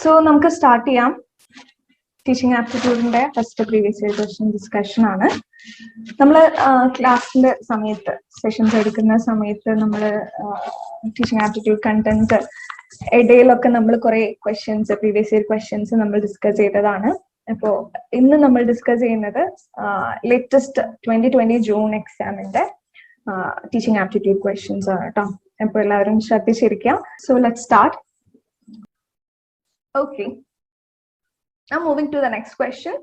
So നമുക്ക് start ചെയ്യാം. Teaching ആപ്റ്റിറ്റ്യൂഡിന്റെ first previous year question discussion ആണ്. നമ്മൾ ക്ലാസ്സിന്റെ സമയത്ത് സെഷൻസ് എടുക്കുന്ന സമയത്ത് നമ്മൾ ടീച്ചിങ് ആപ്റ്റിറ്റ്യൂഡ് കണ്ടന്റ് ഇടയിലൊക്കെ നമ്മൾ കുറെ ക്വസ്റ്റ്യൻസ് പ്രീവിയസ് ഇയർ ക്വസ്റ്റ്യൻസ് നമ്മൾ ഡിസ്കസ് ചെയ്തതാണ്. അപ്പോൾ ഇന്ന് നമ്മൾ ഡിസ്കസ് ചെയ്യുന്നത് ലേറ്റസ്റ്റ് 2020 ജൂൺ എക്സാമിന്റെ ടീച്ചിങ് ആപ്റ്റിറ്റ്യൂഡ് ക്വസ്റ്റ്യൻസ് ആണ് കേട്ടോ. അപ്പോൾ എല്ലാവരും ശ്രദ്ധിച്ചിരിക്കാം. So let's start. Okay, now moving to the next question.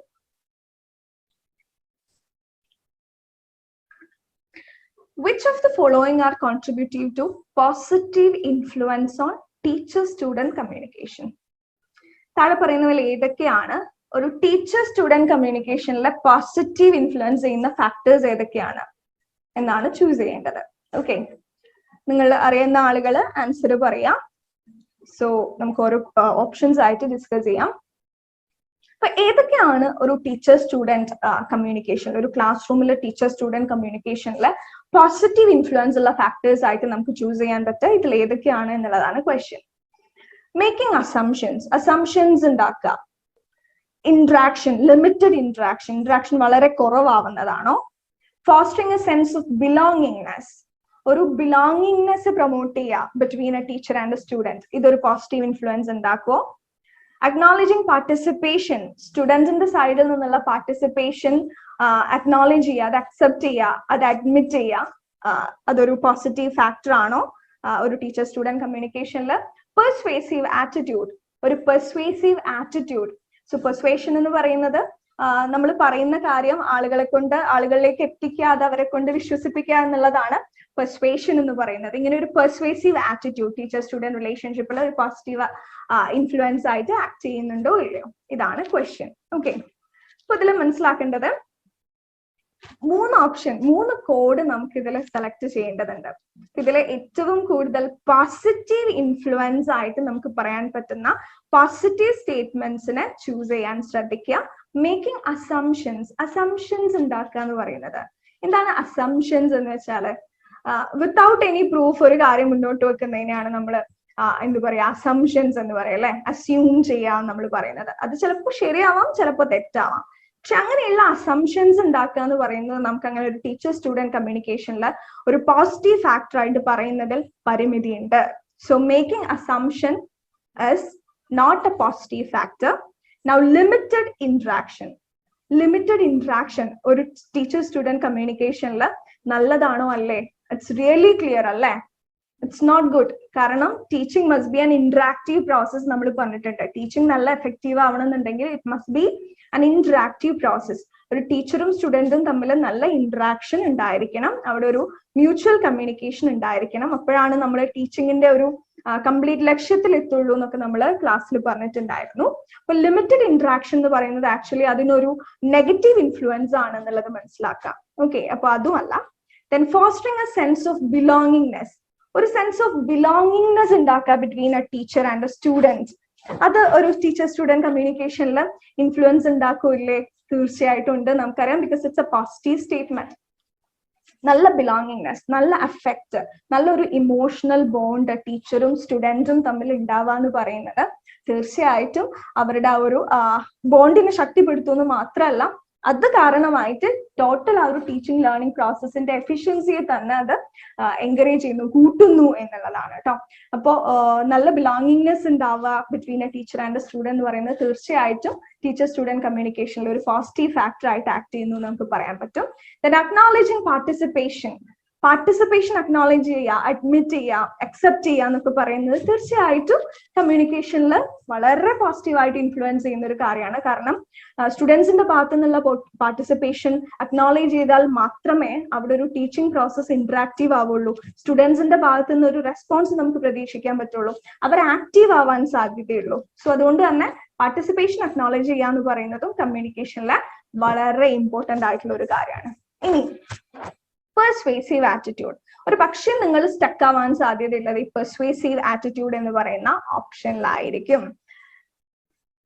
Which of the following are contributive to positive influence on teacher-student communication? താഴെ പറയുന്നതിൽ ഏതൊക്കെയാണ് ഒരു ടീച്ചർ സ്റ്റുഡന്റ് കമ്മ്യൂണിക്കേഷനിലെ പോസിറ്റീവ് ഇൻഫ്ലുവൻസ് ചെയ്യുന്ന ഫാക്ടേഴ്സ് ഏതൊക്കെയാണ് എന്നാണ് ചൂസ് ചെയ്യേണ്ടത്. ഓക്കെ, നിങ്ങൾ അറിയുന്ന ആളുകൾ ആൻസർ പറയാം. സോ നമുക്ക് ഓരോ ഓപ്ഷൻസ് ആയിട്ട് ഡിസ്കസ് ചെയ്യാം. അപ്പൊ ഏതൊക്കെയാണ് ഒരു ടീച്ചർ സ്റ്റുഡന്റ് കമ്മ്യൂണിക്കേഷൻ, ഒരു ക്ലാസ് റൂമിലെ ടീച്ചർ സ്റ്റുഡന്റ് കമ്മ്യൂണിക്കേഷനിലെ പോസിറ്റീവ് ഇൻഫ്ലുവൻസ് ഉള്ള ഫാക്ടേഴ്സ് ആയിട്ട് നമുക്ക് ചൂസ് ചെയ്യാൻ പറ്റുക ഇതിൽ ഏതൊക്കെയാണ് എന്നുള്ളതാണ് ക്വസ്റ്റ്യൻ. മേക്കിംഗ് അസംഷൻസ് ഉണ്ടാക്കുക, ഇന്ററാക്ഷൻ, ലിമിറ്റഡ് ഇന്ററാക്ഷൻ വളരെ കുറവാവുന്നതാണോ? Fostering a sense of belongingness, ഒരു ബിലോങ്ങിങ്നെസ് പ്രൊമോട്ട് ചെയ്യുക between a teacher and a student, ഇതൊരു പോസിറ്റീവ് ഇൻഫ്ലുവൻസ് ഉണ്ടാക്കുമോ? അക്നോളജിങ് പാർട്ടിസിപ്പേഷൻ, സ്റ്റുഡൻസിന്റെ സൈഡിൽ നിന്നുള്ള പാർട്ടിസിപ്പേഷൻ അക്നോളജ് ചെയ്യുക, അത് അക്സെപ്റ്റ് ചെയ്യുക, അത് അഡ്മിറ്റ് ചെയ്യുക, അതൊരു പോസിറ്റീവ് ഫാക്ടർ ആണോ ഒരു ടീച്ചർ സ്റ്റുഡന്റ് കമ്മ്യൂണിക്കേഷനിൽ? പെർസ്വേസീവ് ആറ്റിറ്റ്യൂഡ്, ഒരു പെർസ്വേസീവ് ആറ്റിറ്റ്യൂഡ്. സോ പെർസ്വേഷൻ എന്ന് പറയുന്നത് നമ്മൾ പറയുന്ന കാര്യം ആളുകളിലേക്ക് എത്തിക്കാതെ അവരെ കൊണ്ട് വിശ്വസിപ്പിക്കുക എന്നുള്ളതാണ് പെർസ്വേഷൻ എന്ന് പറയുന്നത്. ഇങ്ങനെ ഒരു പെർസ്വേസീവ് ആറ്റിറ്റ്യൂഡ് ടീച്ചർ സ്റ്റുഡന്റ് റിലേഷൻഷിപ്പിൽ ഒരു പോസിറ്റീവ് ഇൻഫ്ലുവൻസ് ആയിട്ട് ആക്ട് ചെയ്യുന്നുണ്ടോ ഇല്ലയോ, ഇതാണ് ക്വസ്റ്റ്യൻ. ഓക്കെ, അപ്പൊ ഇതിൽ മനസ്സിലാക്കേണ്ടത് മൂന്ന് കോഡ് നമുക്ക് ഇതിൽ സെലക്ട് ചെയ്യേണ്ടതുണ്ട്. ഇതിൽ ഏറ്റവും കൂടുതൽ പോസിറ്റീവ് ഇൻഫ്ലുവൻസ് ആയിട്ട് നമുക്ക് പറയാൻ പറ്റുന്ന പോസിറ്റീവ് സ്റ്റേറ്റ്മെന്റ്സിനെ ചൂസ് ചെയ്യാൻ ശ്രദ്ധിക്കുക. മേക്കിംഗ് അസംഷൻസ് ഉണ്ടാക്കുക എന്ന് പറയുന്നത് എന്താണ്? അസംഷൻസ് എന്ന് വെച്ചാൽ വിത്തൗട്ട് എനി പ്രൂഫ് ഒരു കാര്യം മുന്നോട്ട് വെക്കുന്നതിനെയാണ് നമ്മൾ എന്ത് പറയാ, അസംഷൻസ് എന്ന് പറയാം അല്ലെ. അസ്യൂം ചെയ്യാം നമ്മൾ പറയുന്നത്. അത് ചിലപ്പോൾ ശരിയാവാം, ചിലപ്പോൾ തെറ്റാവാം. പക്ഷെ അങ്ങനെയുള്ള അസംഷൻസ് ഉണ്ടാക്കുക എന്ന് പറയുന്നത് നമുക്ക് അങ്ങനെ ഒരു ടീച്ചർ സ്റ്റുഡന്റ് കമ്മ്യൂണിക്കേഷനിൽ ഒരു പോസിറ്റീവ് ഫാക്ടർ ആയിട്ട് പറയുന്നതിൽ പരിമിതിയുണ്ട്. So making assumption is not a positive factor. Now limited interaction ഒരു ടീച്ചർ സ്റ്റുഡന്റ് കമ്മ്യൂണിക്കേഷനിൽ നല്ലതാണോ അല്ലേ? ഇറ്റ്സ് റിയലി ക്ലിയർ അല്ലേ? It's not good. കാരണം teaching must be an interactive process. നമ്മൾ പറഞ്ഞിട്ടുണ്ട് ടീച്ചിങ് നല്ല എഫക്റ്റീവ് ആവണമെന്നുണ്ടെങ്കിൽ it must be an interactive process. ഒരു ടീച്ചറും സ്റ്റുഡന്റും തമ്മിൽ നല്ല ഇന്ററാക്ഷൻ ഉണ്ടായിരിക്കണം, അവിടെ ഒരു മ്യൂച്വൽ കമ്മ്യൂണിക്കേഷൻ ഉണ്ടായിരിക്കണം. അപ്പോഴാണ് നമ്മൾ ടീച്ചിങ്ങിന്റെ ഒരു കംപ്ലീറ്റ് ലക്ഷ്യത്തിൽ എത്തുള്ളൂ എന്നൊക്കെ നമ്മൾ ക്ലാസ്സിൽ പറഞ്ഞിട്ടുണ്ടായിരുന്നു. അപ്പൊ ലിമിറ്റഡ് ഇന്ററാക്ഷൻ എന്ന് പറയുന്നത് ആക്ച്വലി അതിനൊരു നെഗറ്റീവ് ഇൻഫ്ലുവൻസ് ആണ് എന്നുള്ളത് മനസ്സിലാക്കാം. ഓക്കെ, അപ്പൊ അതുമല്ല. Then fostering a sense of belongingness, ഒരു സെൻസ് ഓഫ് ബിലോങ്ങിങ്നെസ് ഉണ്ടാക്കുക between a teacher and a student. അത് ഒരു ടീച്ചർ സ്റ്റുഡന്റ് കമ്മ്യൂണിക്കേഷനിൽ ഇൻഫ്ലുവൻസ് ഉണ്ടാക്കൂല്ലേ? തീർച്ചയായിട്ടും ഉണ്ട്. നമുക്കറിയാം, because it's A positive statement. നല്ല ബിലോങ്ങിങ്നെസ്, നല്ല അഫക്റ്റ്, നല്ലൊരു ഇമോഷണൽ ബോണ്ട് ടീച്ചറും സ്റ്റുഡന്റും തമ്മിൽ ഉണ്ടാവാന്ന് പറയുന്നത് തീർച്ചയായിട്ടും അവരുടെ ആ ഒരു ബോണ്ടിനെ ശക്തിപ്പെടുത്തുമെന്ന് മാത്രമല്ല, അത് കാരണമായിട്ട് ടോട്ടൽ ആ ഒരു ടീച്ചിങ് ലേണിംഗ് പ്രോസസ്സിന്റെ എഫിഷ്യൻസിയെ തന്നെ അത് എൻകറേജ് ചെയ്യുന്നു, കൂട്ടുന്നു എന്നുള്ളതാണ് കേട്ടോ. അപ്പോ നല്ല ബിലോങ്ങിങ്നെസ് ഉണ്ടാവുക between a teacher and a student എന്ന് പറയുന്നത് തീർച്ചയായിട്ടും ടീച്ചർ സ്റ്റുഡന്റ് കമ്മ്യൂണിക്കേഷനിൽ ഒരു പോസിറ്റീവ് ഫാക്ടർ ആയിട്ട് ആക്ട് ചെയ്യുന്നു നമുക്ക് പറയാൻ പറ്റും. ദെൻ അക്നോളജിങ് പാർട്ടിസിപ്പേഷൻ അക്നോളജ് ചെയ്യുക, അഡ്മിറ്റ് ചെയ്യുക, അക്സെപ്റ്റ് ചെയ്യുക എന്നൊക്കെ പറയുന്നത് തീർച്ചയായിട്ടും കമ്മ്യൂണിക്കേഷനിൽ വളരെ പോസിറ്റീവായിട്ട് ഇൻഫ്ലുവൻസ് ചെയ്യുന്ന ഒരു കാര്യമാണ്. കാരണം സ്റ്റുഡൻസിന്റെ ഭാഗത്തു നിന്നുള്ള പാർട്ടിസിപ്പേഷൻ അക്നോളജ് ചെയ്താൽ മാത്രമേ അവിടെ ഒരു ടീച്ചിങ് പ്രോസസ് ഇന്ററാക്റ്റീവ് ആവുള്ളൂ. സ്റ്റുഡൻസിന്റെ ഭാഗത്തു നിന്ന് ഒരു റെസ്പോൺസ് നമുക്ക് പ്രതീക്ഷിക്കാൻ പറ്റുള്ളൂ, അവർ ആക്റ്റീവ് ആവാൻ സാധ്യതയുള്ളൂ. സോ അതുകൊണ്ട് തന്നെ പാർട്ടിസിപ്പേഷൻ അക്നോളജ് ചെയ്യുക എന്ന് പറയുന്നതും കമ്മ്യൂണിക്കേഷനിലെ വളരെ ഇമ്പോർട്ടന്റ് ആയിട്ടുള്ള ഒരു കാര്യമാണ്. ഇനി പെർസ്വേസീവ് ആറ്റിറ്റ്യൂഡ്, ഒരു പക്ഷേ നിങ്ങൾ സ്റ്റക്ക് ആവാൻ സാധ്യതയുള്ളത് ഈ പെർസ്വേസീവ് ആറ്റിറ്റ്യൂഡ് എന്ന് പറയുന്ന ഓപ്ഷനിലായിരിക്കും.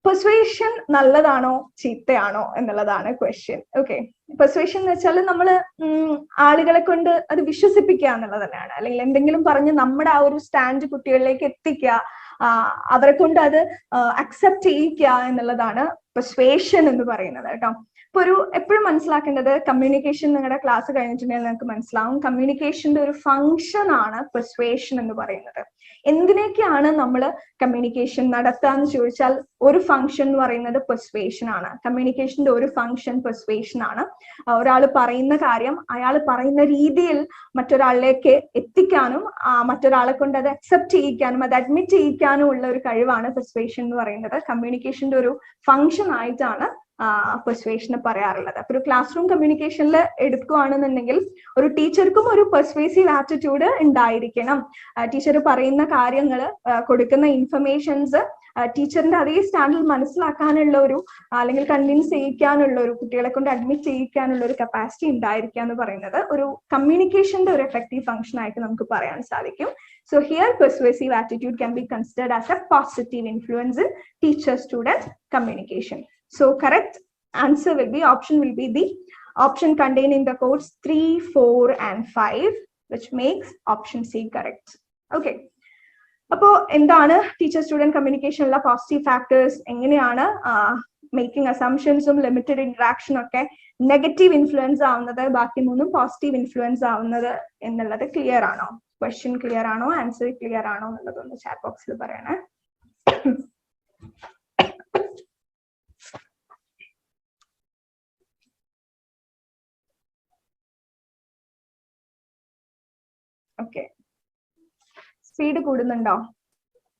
പെർസ്വേഷൻ നല്ലതാണോ ചീത്തയാണോ എന്നുള്ളതാണ് ക്വസ്റ്റ്യൻ. ഓക്കെ, പെർസ്വേഷൻ എന്ന് വെച്ചാൽ നമ്മൾ ആളുകളെ കൊണ്ട് അത് വിശ്വസിപ്പിക്കുക എന്നുള്ളത് തന്നെയാണ്. അല്ലെങ്കിൽ എന്തെങ്കിലും പറഞ്ഞ് നമ്മുടെ ആ ഒരു സ്റ്റാൻഡ് കുട്ടികളിലേക്ക് എത്തിക്കുക, അവരെ കൊണ്ട് അത് അക്സെപ്റ്റ് ചെയ്യിക്കുക എന്നുള്ളതാണ് പെർസ്വേഷൻ എന്ന് പറയുന്നത് കേട്ടോ. ഇപ്പൊ ഒരു എപ്പോഴും മനസ്സിലാക്കേണ്ടത് കമ്മ്യൂണിക്കേഷൻ, നിങ്ങളുടെ ക്ലാസ് കഴിഞ്ഞിട്ടുണ്ടെങ്കിൽ നിങ്ങൾക്ക് മനസ്സിലാവും, കമ്മ്യൂണിക്കേഷന്റെ ഒരു ഫംഗ്ഷൻ ആണ് പെർസ്വേഷൻ എന്ന് പറയുന്നത്. എന്തിനൊക്കെയാണ് നമ്മൾ കമ്മ്യൂണിക്കേഷൻ നടത്താന്ന് ചോദിച്ചാൽ ഒരു ഫംഗ്ഷൻ എന്ന് പറയുന്നത് പെർസ്വേഷൻ ആണ്. കമ്മ്യൂണിക്കേഷന്റെ ഒരു ഫംഗ്ഷൻ പെർസ്വേഷൻ ആണ്. ഒരാൾ പറയുന്ന കാര്യം അയാൾ പറയുന്ന രീതിയിൽ മറ്റൊരാളിലേക്ക് എത്തിക്കാനും മറ്റൊരാളെ കൊണ്ട് അത് അക്സെപ്റ്റ് ചെയ്യിക്കാനും അത് അഡ്മിറ്റ് ചെയ്യിക്കാനും ഉള്ള ഒരു കഴിവാണ് പെർസ്വേഷൻ എന്ന് പറയുന്നത്. കമ്മ്യൂണിക്കേഷന്റെ ഒരു ഫംഗ്ഷൻ ആയിട്ടാണ് പെർസ്വേഷനെ പറയാറുള്ളത്. അപ്പൊ ഒരു ക്ലാസ് റൂം കമ്മ്യൂണിക്കേഷനിൽ എടുക്കുകയാണെന്നുണ്ടെങ്കിൽ ഒരു ടീച്ചർക്കും ഒരു പെർസ്വേസീവ് ആറ്റിറ്റ്യൂഡ് ഉണ്ടായിരിക്കണം. ടീച്ചർ പറയുന്ന കാര്യങ്ങൾ, കൊടുക്കുന്ന ഇൻഫർമേഷൻസ് ടീച്ചറിന്റെ അതേ സ്റ്റാൻഡിൽ മനസ്സിലാക്കാനുള്ള ഒരു, അല്ലെങ്കിൽ കൺവിൻസ് ചെയ്യിക്കാനുള്ള ഒരു, കുട്ടികളെ കൊണ്ട് അഡ്മിറ്റ് ചെയ്യിക്കാനുള്ള ഒരു കപ്പാസിറ്റി ഉണ്ടായിരിക്കുക എന്ന് പറയുന്നത് ഒരു കമ്മ്യൂണിക്കേഷന്റെ ഒരു എഫക്റ്റീവ് ഫംഗ്ഷൻ ആയിട്ട് നമുക്ക് പറയാൻ സാധിക്കും. So here persuasive attitude can be considered as a positive influence in teacher-student communication. So correct answer will be, option will be the option contained in the codes 3, 4 and 5, which makes option C correct. Okay. അപ്പോൾ എന്താണ് teacher student കമ്മ്യൂണിക്കേഷനുള്ള positive factors, എങ്ങനെയാണ് making അസംഷൻസും limited ഇന്ററാക്ഷനും ഒക്കെ negative influence ആവുന്നത്, ബാക്കി മൂന്നും positive influence ആവുന്നത് എന്നുള്ളത് clear ആണോ? ക്വസ്റ്റ്യൻ ക്ലിയർ ആണോ? ആൻസർ ക്ലിയർ ആണോ എന്നുള്ളതൊന്ന് ചാറ്റ് ബോക്സിൽ പറയണേ. ഓക്കെ, സ്പീഡ് കൂടുന്നുണ്ടോ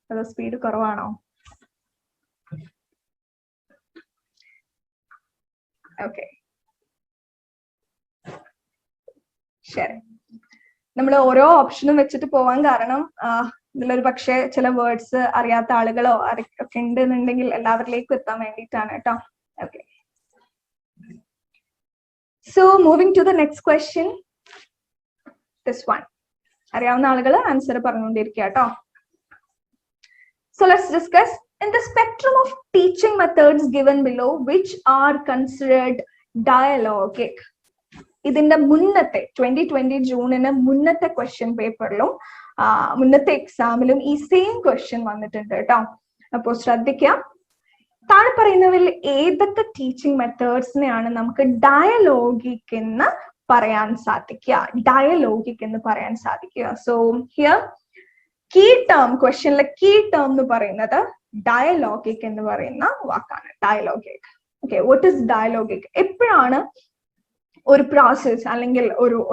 അതോ സ്പീഡ് കുറവാണോ? ഓക്കെ, ശരി. നമ്മൾ ഓരോ ഓപ്ഷനും വെച്ചിട്ട് പോവാൻ കാരണം ഇതിലൊരു പക്ഷേ ചില വേർഡ്സ് അറിയാത്ത ആളുകളോ ഒക്കെ ഉണ്ടെന്നുണ്ടെങ്കിൽ എല്ലാവരിലേക്കും എത്താൻ വേണ്ടിയിട്ടാണ് കേട്ടോ. Okay, so moving to the next question. This one അറിയാവുന്ന ആളുകൾ ആൻസർ പറഞ്ഞുകൊണ്ടിരിക്കുക കേട്ടോ. So let's discuss in the spectrum of teaching methods given below, which are considered dialogic. ഇതിന്റെ മുന്നത്തെ 2020 ജൂണിന് മുന്നത്തെ ക്വസ്റ്റ്യൻ പേപ്പറിലും മുന്നത്തെ എക്സാമിലും ഈ സെയിം ക്വസ്റ്റ്യൻ വന്നിട്ടുണ്ട് കേട്ടോ. അപ്പോൾ ശ്രദ്ധിക്കുക, താഴെ പറയുന്നതിൽ ഏതൊക്കെ ടീച്ചിങ് മെത്തേഡ്സിനെയാണ് നമുക്ക് ഡയലോഗിക് എന്ന് പറയാൻ സാധിക്കുക? ഡയലോഗിക് എന്ന് പറയാൻ സാധിക്കുക. സോ ഹിയർ കീ ടേം, ക്വസ്റ്റ്യനിലെ കീ ടേം എന്ന് പറയുന്നത് ഡയലോഗിക് എന്ന് പറയുന്ന വാക്കാണ്. Dialogic. Okay, what is dialogic? എപ്പോഴാണ് ഒരു പ്രോസസ് അല്ലെങ്കിൽ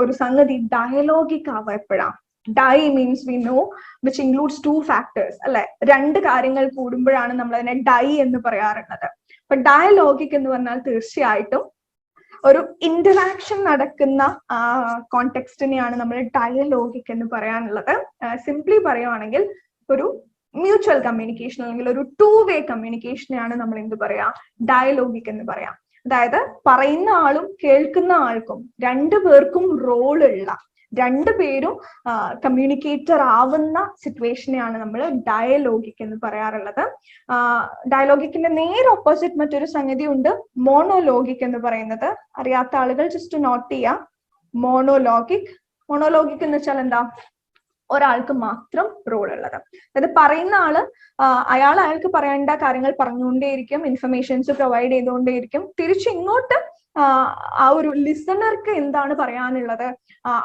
ഒരു സംഗതി ഡയലോഗിക് ആവുക? എപ്പോഴാണ്? Di means we know which includes 2 factors അല്ലെ? 2 കാര്യങ്ങൾ കൂടുമ്പോഴാണ് നമ്മൾ അതിനെ ഡൈ എന്ന് പറയാറുള്ളത്. അപ്പൊ ഡയലോഗിക് എന്ന് പറഞ്ഞാൽ തീർച്ചയായിട്ടും ഒരു ഇന്ററാക്ഷൻ നടക്കുന്ന കോണ്ടെക്സ്റ്റിനെയാണ് നമ്മൾ ഡയലോഗിക് എന്ന് പറയാനുള്ളത്. സിംപ്ലി പറയുവാണെങ്കിൽ ഒരു മ്യൂച്വൽ കമ്മ്യൂണിക്കേഷൻ അല്ലെങ്കിൽ ഒരു 2-വേ കമ്മ്യൂണിക്കേഷനെയാണ് നമ്മൾ എന്ത് പറയാ? ഡയലോഗിക് എന്ന് പറയാം. അതായത് പറയുന്ന ആളും കേൾക്കുന്ന ആൾക്കും 2 പേർക്കും റോളുള്ള, 2 പേരും കമ്മ്യൂണിക്കേറ്റർ ആവുന്ന സിറ്റുവേഷനെയാണ് നമ്മൾ ഡയലോഗിക് എന്ന് പറയാറുള്ളത്. ഡയലോഗിക്കിന്റെ നേരെ ഓപ്പോസിറ്റ് മറ്റൊരു സംഗതി ഉണ്ട്, മോണോലോഗിക് എന്ന് പറയുന്നത്. അറിയാത്ത ആളുകൾ ജസ്റ്റ് നോട്ട് ചെയ്യാം. മോണോലോഗിക് എന്ന് വെച്ചാൽ എന്താ? ഒരാൾക്ക് മാത്രം റോൾ ഉള്ളത്. അതായത് പറയുന്ന ആള് അയാൾക്ക് പറയേണ്ട കാര്യങ്ങൾ പറഞ്ഞുകൊണ്ടേയിരിക്കും, ഇൻഫർമേഷൻസ് പ്രൊവൈഡ് ചെയ്തുകൊണ്ടേയിരിക്കും. തിരിച്ച് ഇങ്ങോട്ട് ആ ഒരു ലിസണർക്ക് എന്താണ് പറയാനുള്ളത്,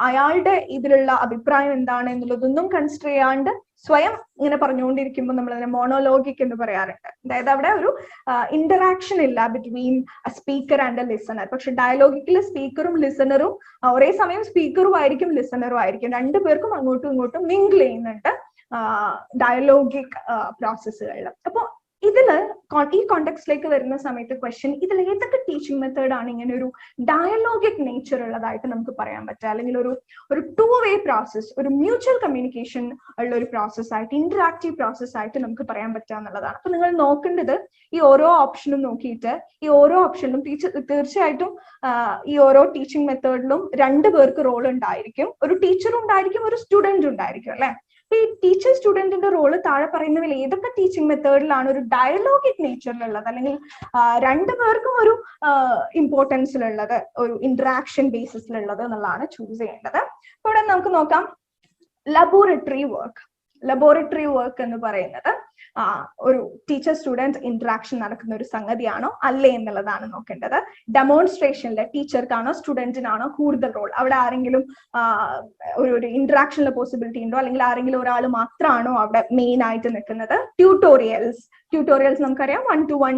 അയാളുടെ ഇതിലുള്ള അഭിപ്രായം എന്താണ് എന്നുള്ളതൊന്നും കൺസിഡർ ചെയ്യാണ്ട് സ്വയം ഇങ്ങനെ പറഞ്ഞുകൊണ്ടിരിക്കുമ്പോൾ നമ്മൾ അതിനെ മോണോലോഗിക് എന്ന് പറയാറുണ്ട്. അതായത് അവിടെ ഒരു ഇന്ററാക്ഷൻ ഇല്ല between speaker and A listener. പക്ഷെ ഡയലോഗിക്കിൽ സ്പീക്കറും ലിസണറും ഒരേ സമയം സ്പീക്കറും ആയിരിക്കും ലിസണറും ആയിരിക്കും. 2 പേർക്കും അങ്ങോട്ടും ഇങ്ങോട്ടും മിംഗിൾ ചെയ്യുന്നുണ്ട് ഡയലോഗിക് പ്രോസസ്സുകളിൽ. അപ്പോൾ ഇതില് ഈ കോണ്ടെക്സ്റ്റിലേക്ക് വരുന്ന സമയത്ത് ക്വസ്റ്റ്യൻ, ഇതിൽ ഏതൊക്കെ ടീച്ചിങ് മെത്തേഡ് ആണ് ഇങ്ങനെ ഒരു ഡയലോഗിക് നേച്ചർ ഉള്ളതായിട്ട് നമുക്ക് പറയാൻ പറ്റുക? അല്ലെങ്കിൽ ഒരു 2-വേ പ്രോസസ്, ഒരു മ്യൂച്വൽ കമ്മ്യൂണിക്കേഷൻ ഉള്ള ഒരു പ്രോസസ് ആയിട്ട്, ഇന്ററാക്റ്റീവ് പ്രോസസ് ആയിട്ട് നമുക്ക് പറയാൻ പറ്റുക എന്നുള്ളതാണ്. അപ്പൊ നിങ്ങൾ നോക്കേണ്ടത് ഈ ഓരോ ഓപ്ഷനും നോക്കിയിട്ട് ഈ ഓരോ ഓപ്ഷനിലും തീർച്ചയായിട്ടും ഈ ഓരോ ടീച്ചിങ് മെത്തേഡിലും 2 പേർക്ക് റോൾ ഉണ്ടായിരിക്കും. ഒരു ടീച്ചറും ഉണ്ടായിരിക്കും, ഒരു സ്റ്റുഡന്റ് ഉണ്ടായിരിക്കും അല്ലെ? ഈ ടീച്ചർ സ്റ്റുഡന്റിന്റെ റോള് താഴെ പറയുന്നതിൽ ഏതൊക്കെ ടീച്ചിങ് മെത്തേഡിലാണ് ഒരു ഡയലോഗിക് നേച്ചറിലുള്ളത്, അല്ലെങ്കിൽ 2 പേർക്കും ഒരു ഇമ്പോർട്ടൻസിലുള്ളത്, ഒരു ഇന്ററാക്ഷൻ ബേസിസിലുള്ളത് എന്നുള്ളതാണ് ചൂസ് ചെയ്യേണ്ടത്. അപ്പൊ ഇവിടെ നമുക്ക് നോക്കാം ലബോറട്ടറി വർക്ക്. ലബോറട്ടറി വർക്ക് എന്ന് പറയുന്നത് ഒരു ടീച്ചർ സ്റ്റുഡന്റ് ഇന്ററാക്ഷൻ നടക്കുന്ന ഒരു സംഗതിയാണോ അല്ലേ എന്നുള്ളതാണ് നോക്കേണ്ടത്. ഡെമോൺസ്ട്രേഷനിൽ ടീച്ചർക്കാണോ സ്റ്റുഡന്റിനാണോ കൂടുതൽ റോൾ? അവിടെ ആരെങ്കിലും ഒരു ഇന്ററാക്ഷനിലെ പോസിബിലിറ്റി ഉണ്ടോ, അല്ലെങ്കിൽ ആരെങ്കിലും ഒരാൾ മാത്രമാണോ അവിടെ മെയിൻ ആയിട്ട് നിൽക്കുന്നത്? ട്യൂട്ടോറിയൽസ് നമുക്കറിയാം 1-to-1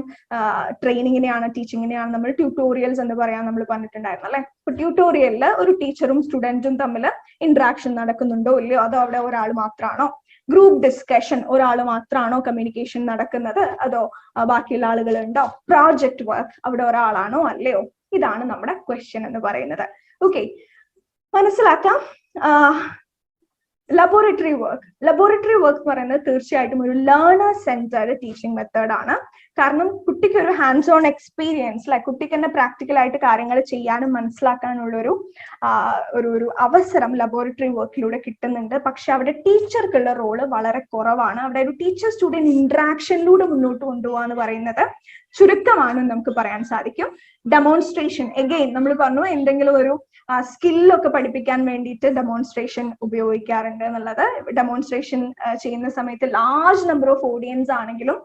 ട്രെയിനിങ്ങിനെയാണ്, ടീച്ചിങ്ങിനെയാണ് നമ്മൾ ട്യൂട്ടോറിയൽസ് എന്ന് പറയാൻ നമ്മൾ പറഞ്ഞിട്ടുണ്ടായിരുന്നു അല്ലെ. അപ്പൊ ട്യൂട്ടോറിയലില് ഒരു ടീച്ചറും സ്റ്റുഡന്റും തമ്മിൽ ഇന്ററാക്ഷൻ നടക്കുന്നുണ്ടോ ഇല്ലയോ, അതോ അവിടെ ഒരാൾ മാത്രമാണോ? ഗ്രൂപ്പ് ഡിസ്കഷൻ ഒരാൾ മാത്രമാണോ കമ്മ്യൂണിക്കേഷൻ നടക്കുന്നത്, അതോ ബാക്കിയുള്ള ആളുകളുണ്ടോ? പ്രോജക്റ്റ് വർക്ക് അവിടെ ഒരാളാണോ അല്ലയോ? ഇതാണ് നമ്മുടെ ക്വസ്റ്റ്യൻ എന്ന് പറയുന്നത്. ഓക്കെ, മനസ്സിലാക്കാം. ലബോറട്ടറി വർക്ക് പറയുന്നത് തീർച്ചയായിട്ടും ഒരു ലേണർ സെന്റർഡ് ടീച്ചിങ് മെത്തേഡ് ആണ്. കാരണം കുട്ടിക്ക് ഒരു ഹാൻഡ്സ് ഓൺ എക്സ്പീരിയൻസ്, ലൈക്ക് കുട്ടിക്ക് തന്നെ പ്രാക്ടിക്കൽ ആയിട്ട് കാര്യങ്ങൾ ചെയ്യാനും മനസ്സിലാക്കാനുള്ള ഒരു അവസരം ലബോറട്ടറി വർക്കിലൂടെ കിട്ടുന്നുണ്ട്. പക്ഷെ അവിടെ ടീച്ചർക്കുള്ള റോള് വളരെ കുറവാണ്. അവിടെ ഒരു ടീച്ചർ സ്റ്റുഡന്റ് ഇന്ററാക്ഷനിലൂടെ മുന്നോട്ട് കൊണ്ടുപോകാന്ന് പറയുന്നത് ചുരുക്കമാണെന്ന് നമുക്ക് പറയാൻ സാധിക്കും. ഡെമോൺസ്ട്രേഷൻ എഗെയിൻ നമ്മൾ പറഞ്ഞു, എന്തെങ്കിലും ഒരു സ്കില്ലൊക്കെ പഠിപ്പിക്കാൻ വേണ്ടിയിട്ട് ഡെമോൺസ്ട്രേഷൻ ഉപയോഗിക്കാറുണ്ട് എന്നുള്ളത്. ഡെമോൺസ്ട്രേഷൻ ചെയ്യുന്ന സമയത്ത് ലാർജ് നമ്പർ ഓഫ് ഓഡിയൻസ് ആണെങ്കിലും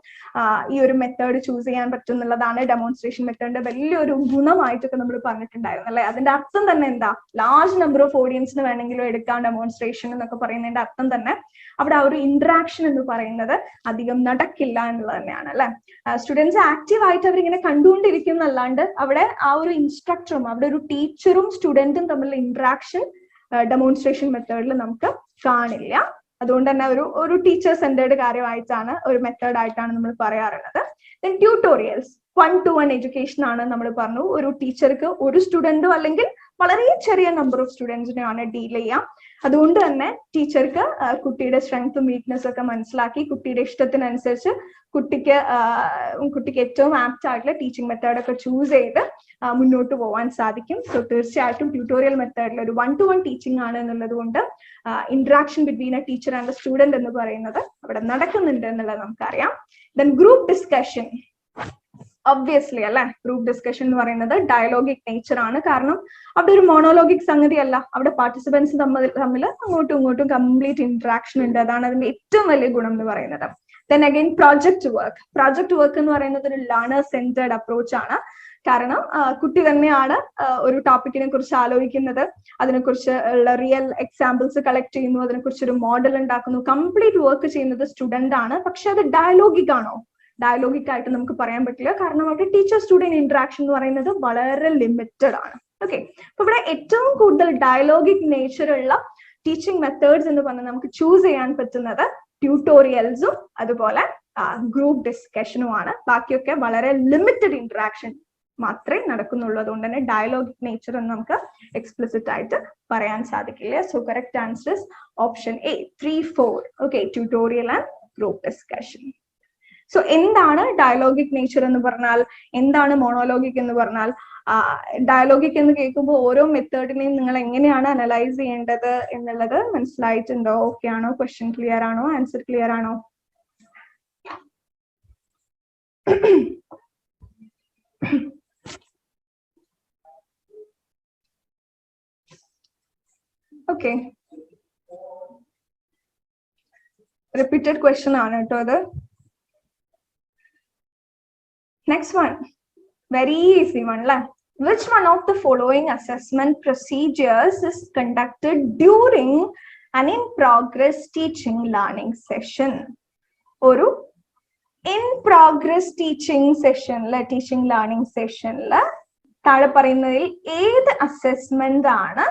ഈ ഒരു മെത്തേഡ് ചൂസ് ചെയ്യാൻ പറ്റും എന്നുള്ളതാണ് ഡെമോൺസ്ട്രേഷൻ മെത്തേഡിന്റെ വലിയൊരു ഗുണമായിട്ടൊക്കെ നമ്മൾ പറഞ്ഞിട്ടുണ്ടായിരുന്നു അല്ലെ. അതിന്റെ അർത്ഥം തന്നെ എന്താ? ലാർജ് നമ്പർ ഓഫ് ഓഡിയൻസിന് വേണമെങ്കിലും എടുക്കാം ഡെമോൺസ്ട്രേഷൻ എന്നൊക്കെ പറയുന്നതിന്റെ അർത്ഥം തന്നെ അവിടെ ആ ഒരു ഇന്ററാക്ഷൻ എന്ന് പറയുന്നത് അധികം നടക്കില്ല എന്നുള്ളത് തന്നെയാണ് അല്ലെ. സ്റ്റുഡൻസ് ആക്റ്റീവ് ആയിട്ട് അവരിങ്ങനെ കണ്ടുകൊണ്ടിരിക്കുന്നല്ലാണ്ട് അവിടെ ആ ഒരു ഇൻസ്ട്രക്ടറും അവിടെ ഒരു ടീച്ചറും സ്റ്റുഡന്റും തമ്മിലുള്ള ഇന്ററാക്ഷൻ ഡെമോൺസ്ട്രേഷൻ മെത്തേഡിൽ നമുക്ക് കാണില്ല. അതുകൊണ്ട് തന്നെ ഒരു ടീച്ചർ സെന്റേർഡ് കാര്യമായിട്ടാണ്, ഒരു മെത്തേഡ് ആയിട്ടാണ് നമ്മൾ പറയാറുള്ളത്. ദെൻ ട്യൂട്ടോറിയൽസ് 1-to-1 എഡ്യൂക്കേഷൻ ആണ് നമ്മൾ പറഞ്ഞു. ഒരു ടീച്ചർക്ക് ഒരു സ്റ്റുഡന്റോ അല്ലെങ്കിൽ വളരെ ചെറിയ നമ്പർ ഓഫ് സ്റ്റുഡൻസിനെയാണ് ഡീൽ ചെയ്യാം. അതുകൊണ്ട് തന്നെ ടീച്ചർക്ക് കുട്ടിയുടെ സ്ട്രെങ്ത്തും വീക്ക്നെസ്സും ഒക്കെ മനസ്സിലാക്കി കുട്ടിയുടെ ഇഷ്ടത്തിനനുസരിച്ച് കുട്ടിക്ക് ഏറ്റവും ആപ്റ്റ് ആയിട്ടുള്ള ടീച്ചിങ് മെത്തേഡ് ഒക്കെ ചൂസ് ചെയ്ത് മുന്നോട്ട് പോകാൻ സാധിക്കും. സോ തീർച്ചയായിട്ടും ട്യൂട്ടോറിയൽ മെത്തേഡിൽ ഒരു 1-to-1 ടീച്ചിങ് ആണ് എന്നുള്ളത് കൊണ്ട് interaction between a teacher and a student എന്ന് പറയുന്നത് അവിടെ നടക്കുന്നുണ്ട് എന്നുള്ളത് നമുക്കറിയാം. ദെൻ ഗ്രൂപ്പ് ഡിസ്കഷൻ, ഒബ്വിയസ്ലി അല്ലെ. ഗ്രൂപ്പ് ഡിസ്കഷൻ എന്ന് പറയുന്നത് ഡയലോഗിക് നേച്ചർ ആണ്. കാരണം അവിടെ ഒരു മോണോലോഗിക് സംഗതി അല്ല, അവിടെ പാർട്ടിസിപ്പൻസ് തമ്മിൽ അങ്ങോട്ടും ഇങ്ങോട്ടും കംപ്ലീറ്റ് ഇന്ററാക്ഷൻ ഉണ്ട്. അതാണ് അതിന്റെ ഏറ്റവും വലിയ ഗുണം എന്ന് പറയുന്നത്. ദെൻ അഗൈൻ പ്രോജക്റ്റ് വർക്ക് എന്ന് പറയുന്നത് ഒരു ലേണർ സെന്റേർഡ് അപ്രോച്ച് ആണ്. കാരണം കുട്ടി തന്നെയാണ് ഒരു ടോപ്പിക്കിനെ കുറിച്ച് ആലോചിക്കുന്നത്, അതിനെക്കുറിച്ച് ഉള്ള റിയൽ എക്സാമ്പിൾസ് കളക്ട് ചെയ്യുന്നു, അതിനെക്കുറിച്ച് ഒരു മോഡൽ ഉണ്ടാക്കുന്നു, കംപ്ലീറ്റ് വർക്ക് ചെയ്യുന്നത് സ്റ്റുഡന്റ് ആണ്. പക്ഷെ അത് ഡയലോഗിക് ആണോ? ഡയലോഗിക് ആയിട്ട് നമുക്ക് പറയാൻ പറ്റില്ല. കാരണം അവിടെ ടീച്ചർ സ്റ്റുഡന്റ് ഇന്ററാക്ഷൻ എന്ന് പറയുന്നത് വളരെ ലിമിറ്റഡ് ആണ്. ഓക്കെ, അപ്പൊ ഇവിടെ ഏറ്റവും കൂടുതൽ ഡയലോഗിക് നേച്ചർ ഉള്ള ടീച്ചിങ് മെത്തേഡ്സ് എന്ന് പറഞ്ഞാൽ നമുക്ക് ചൂസ് ചെയ്യാൻ പറ്റുന്നത് ട്യൂട്ടോറിയൽസും അതുപോലെ ഗ്രൂപ്പ് ഡിസ്കഷനുമാണ്. ബാക്കിയൊക്കെ വളരെ ലിമിറ്റഡ് ഇന്ററാക്ഷൻ മാത്രമേ നടക്കുന്നുള്ളൂ. അതുകൊണ്ട് തന്നെ ഡയലോഗിക് നേച്ചർ എന്ന് നമുക്ക് എക്സ്പ്ലിസിറ്റ് ആയിട്ട് പറയാൻ സാധിക്കില്ല. So correct answer is option A 3-4. Okay, tutorial and group discussion. So എന്താണ് ഡയലോഗിക് നേച്ചർ എന്ന് പറഞ്ഞാൽ, എന്താണ് മോണോലോഗിക് എന്ന് പറഞ്ഞാൽ? ഡയലോഗിക് എന്ന് കേൾക്കുമ്പോൾ ഓരോ മെത്തേഡിനെയും നിങ്ങൾ എങ്ങനെയാണ് അനലൈസ് ചെയ്യേണ്ടത് എന്നുള്ളത് മനസ്സിലായിട്ടുണ്ടോ? ഓക്കെ ആണോ? ക്വസ്റ്റ്യൻ ക്ലിയർ ആണോ? ആൻസർ ക്ലിയർ ആണോ? ഓക്കെ, റിപ്പീറ്റഡ് ക്വസ്റ്റ്യൻ ആണ് കേട്ടോ അത്. Next one, very easy one. Which one of the following assessment procedures is conducted during an in-progress teaching learning session? Oru in-progress teaching session la teaching learning session la താഴെ പറയുന്നതിൽ ഏത് assessment ആണ്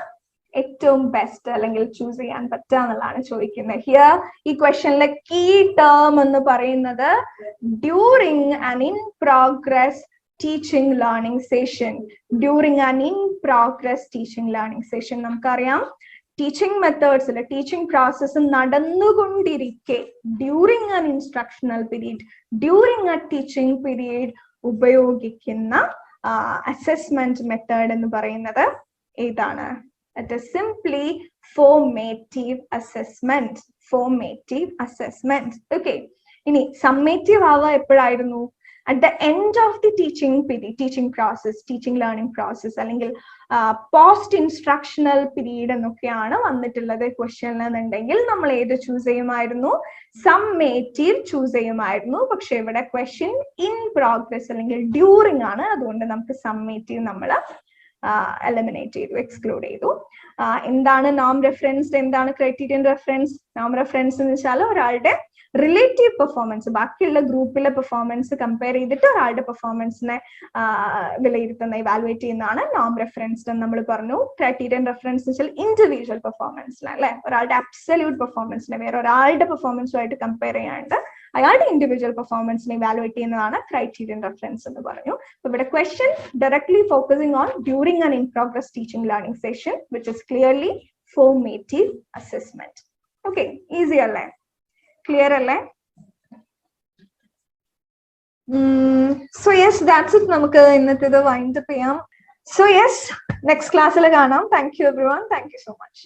ഏറ്റവും best അല്ലെങ്കിൽ choose ചെയ്യാൻ പറ്റുക എന്നുള്ളതാണ് ചോദിക്കുന്നത്. ഹിയർ ഈ ക്വസ്റ്റ്യനിലെ കീ ടേം എന്ന് പറയുന്നത് during an in progress teaching learning session. During an in progress teaching learning session നമുക്കറിയാം ടീച്ചിങ് മെത്തേഡ്സിൽ ടീച്ചിങ് പ്രോസസ്സ് നടന്നുകൊണ്ടിരിക്കെ during an instructional period, during a teaching period ഉപയോഗിക്കുന്ന അസസ്മെന്റ് മെത്തേഡ് എന്ന് പറയുന്നത് ഏതാണ്? It is simply formative assessment. Okay. ഇനി summative ആവുക എപ്പോഴായിരുന്നു? at the end of the teaching process, teaching learning process, അല്ലെങ്കിൽ പോസ്റ്റ് ഇൻസ്ട്രക്ഷണൽ പീരീഡ് എന്നൊക്കെയാണ് വന്നിട്ടുള്ളത് ക്വസ്റ്റ്യൻ എന്നുണ്ടെങ്കിൽ നമ്മൾ ഏത് ചൂസ് ചെയ്യുമായിരുന്നു? സമ്മേറ്റീവ് ചൂസ് ചെയ്യുമായിരുന്നു. പക്ഷെ ഇവിടെ ക്വസ്റ്റ്യൻ ഇൻ പ്രോഗ്രസ് അല്ലെങ്കിൽ ഡ്യൂറിങ് ആണ്, അതുകൊണ്ട് നമുക്ക് സമ്മേറ്റീവ് നമ്മൾ എലിമിനേറ്റ് ചെയ്തു, എക്സ്ക്ലൂഡ് ചെയ്തു. എന്താണ് നോം റെഫറൻസ്ഡ്, എന്താണ് ക്രൈറ്റീരിയൻ റെഫറൻസ്? നോം റെഫറൻസ് എന്ന് വെച്ചാൽ ഒരാളുടെ റിലേറ്റീവ് പെർഫോമൻസ്, ബാക്കിയുള്ള ഗ്രൂപ്പിലെ പെർഫോമൻസ് കമ്പയർ ചെയ്തിട്ട് ഒരാളുടെ പെർഫോമൻസിനെ വിലയിരുത്തുന്ന, ഇവാലുവേറ്റ് ചെയ്യുന്നതാണ് നോം റെഫറൻസ്ഡ് എന്ന് നമ്മൾ പറഞ്ഞു. ക്രൈറ്റീരിയൻ റെഫറൻസ് എന്ന് വെച്ചാൽ ഇൻഡിവിജ്വൽ പെർഫോമൻസിനെ, അല്ലെ, ഒരാളുടെ അബ്സല്യൂട്ട് പെർഫോമൻസിനെ വേറെ ഒരാളുടെ പെർഫോമൻസുമായിട്ട് കമ്പയർ ചെയ്യാണ്ട് അയാളുടെ ഇൻഡിവിജ്വൽ പെർഫോമൻസിനെ ഇവാലുവേറ്റ് ചെയ്യുന്നതാണ് ക്രൈറ്റീരിയൻ റെഫറൻസ് എന്ന് പറഞ്ഞു. ഇവിടെ question directly focusing on during and in progress teaching learning session which is clearly formative assessment. Okay, easy അല്ലേ? ക്ലിയർ അല്ലേ? So yes, that's it. നമുക്ക് ഇന്നത്തേത് വൈൻഡ് അപ്പ് ചെയ്യാം. സോ യെസ്, നെക്സ്റ്റ് ക്ലാസ്സിൽ കാണാം. Thank you everyone. Thank you so much.